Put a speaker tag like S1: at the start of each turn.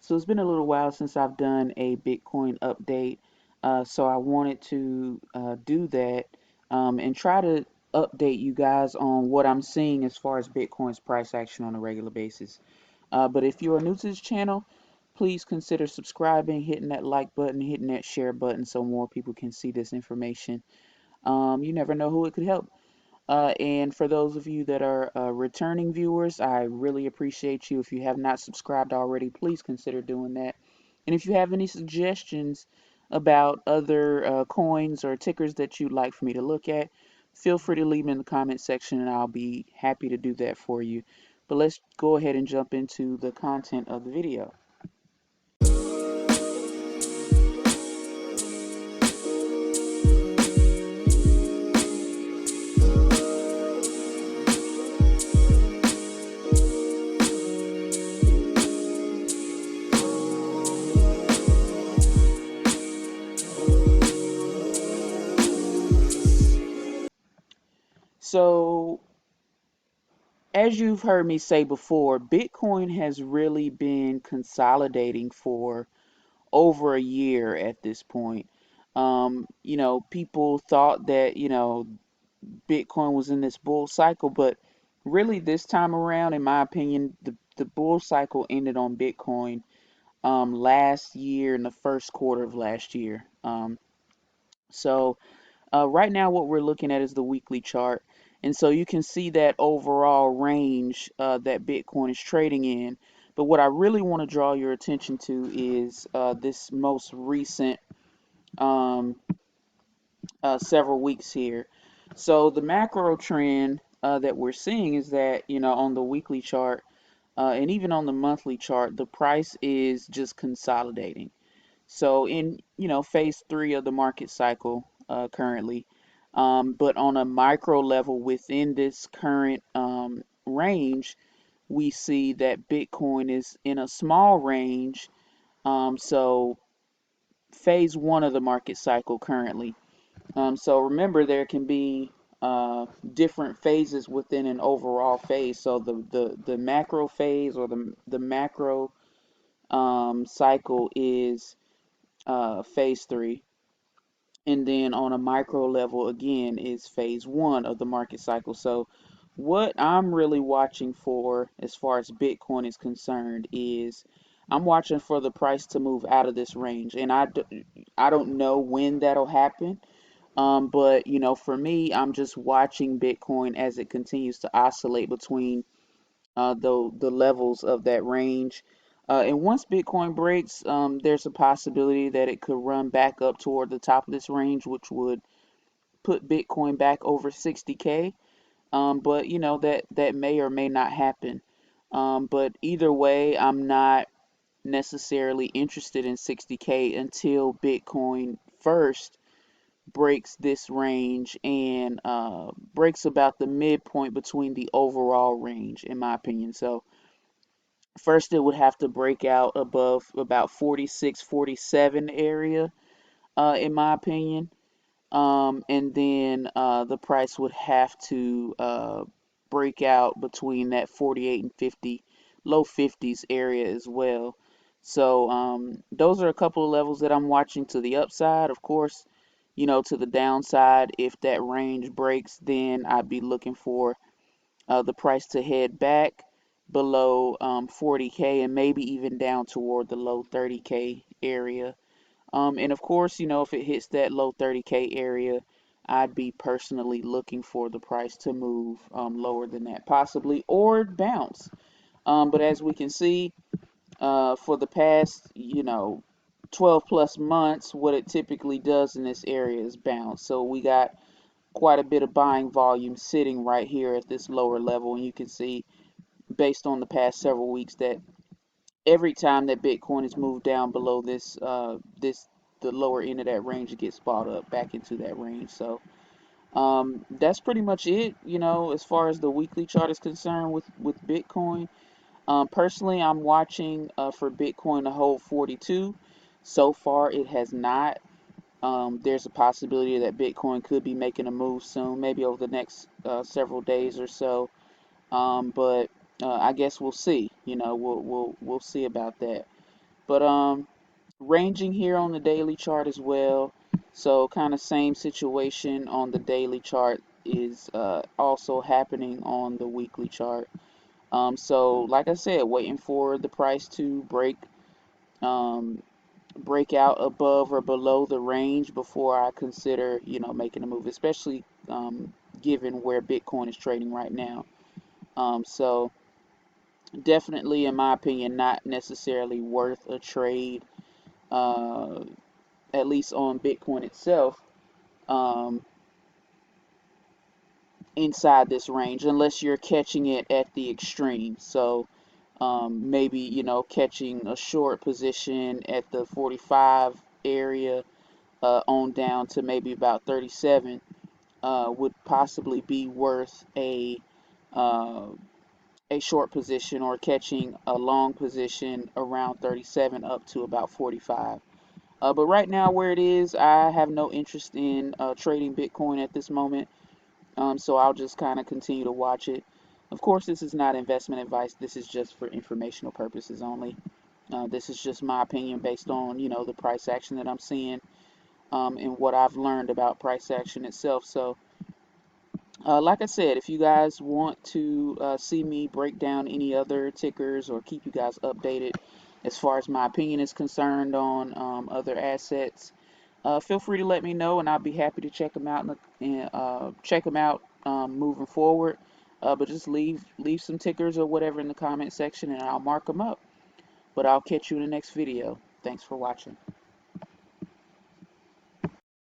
S1: So it's been a little while since I've done a Bitcoin update. So I wanted to do that and try to update you guys on what I'm seeing as far as Bitcoin's price action on a regular basis. But if you are new to this channel, please consider subscribing, hitting that like button, hitting that share button so more people can see this information. You never know who it could help. And for those of you that are returning viewers, I really appreciate you. If you have not subscribed already, please consider doing that. And if you have any suggestions about other coins or tickers that you'd like for me to look at, feel free to leave them in the comment section and I'll be happy to do that for you. But let's go ahead and jump into the content of the video. So, as you've heard me say before, Bitcoin has really been consolidating for over a year at this point. People thought that, Bitcoin was in this bull cycle, but really this time around, in my opinion, the bull cycle ended on Bitcoin last year in the first quarter of last year. So right now what we're looking at is the weekly chart. And so you can see that overall range that Bitcoin is trading in. But what I really want to draw your attention to is this most recent um, several weeks here. So the macro trend that we're seeing is that, on the weekly chart and even on the monthly chart, the price is just consolidating. So in, phase three of the market cycle currently, but on a micro level within this current range, we see that Bitcoin is in a small range. So phase one of the market cycle currently. So remember, there can be different phases within an overall phase. So the macro phase or the macro cycle is phase three, and then on a micro level again is phase one of the market cycle. So what I'm really watching for as far as Bitcoin is concerned is I'm watching for the price to move out of this range, and I don't know when that'll happen. But for me, I'm just watching Bitcoin as it continues to oscillate between the levels of that range. And once Bitcoin breaks, there's a possibility that it could run back up toward the top of this range, which would put Bitcoin back over 60K. But that may or may not happen. But either way, I'm not necessarily interested in 60K until Bitcoin first breaks this range and breaks about the midpoint between the overall range, in my opinion. So first it would have to break out above about 46, 47 area, in my opinion. And then the price would have to break out between that 48 and 50, low 50s area as well. So those are a couple of levels that I'm watching to the upside. Of course, to the downside, if that range breaks, then I'd be looking for the price to head back below 40K and maybe even down toward the low 30K area. And of course, if it hits that low 30K area, I'd be personally looking for the price to move lower than that, possibly, or bounce. But as we can see, for the past, 12 plus months, what it typically does in this area is bounce. So we got quite a bit of buying volume sitting right here at this lower level, and you can see based on the past several weeks that every time that Bitcoin is moved down below this the lower end of that range, it gets bought up back into that range. So that's pretty much it, as far as the weekly chart is concerned with Bitcoin. Personally, I'm watching for Bitcoin to hold 42. So far, it has not. There's a possibility that Bitcoin could be making a move soon, maybe over the next several days or so. But I guess we'll see. We'll see about that. But ranging here on the daily chart as well. So kind of same situation on the daily chart is also happening on the weekly chart. So like I said, waiting for the price to um, break out above or below the range before I consider, making a move, especially given where Bitcoin is trading right now. So definitely, in my opinion, not necessarily worth a trade, uh, at least on Bitcoin itself, um, inside this range, unless you're catching it at the extreme. So maybe, catching a short position at the 45 area on down to maybe about 37 would possibly be worth uh, a short position, or catching a long position around 37 up to about 45. But right now, where it is, I have no interest in trading Bitcoin at this moment. So I'll just kind of continue to watch it. Of course, this is not investment advice. This is just for informational purposes only. This is just my opinion based on, the price action that I'm seeing, and what I've learned about price action itself. So like I said, if you guys want to see me break down any other tickers or keep you guys updated as far as my opinion is concerned on other assets, feel free to let me know, and I'll be happy to check them out and check them out moving forward. But just leave some tickers or whatever in the comment section, and I'll mark them up. But I'll catch you in the next video. Thanks for watching.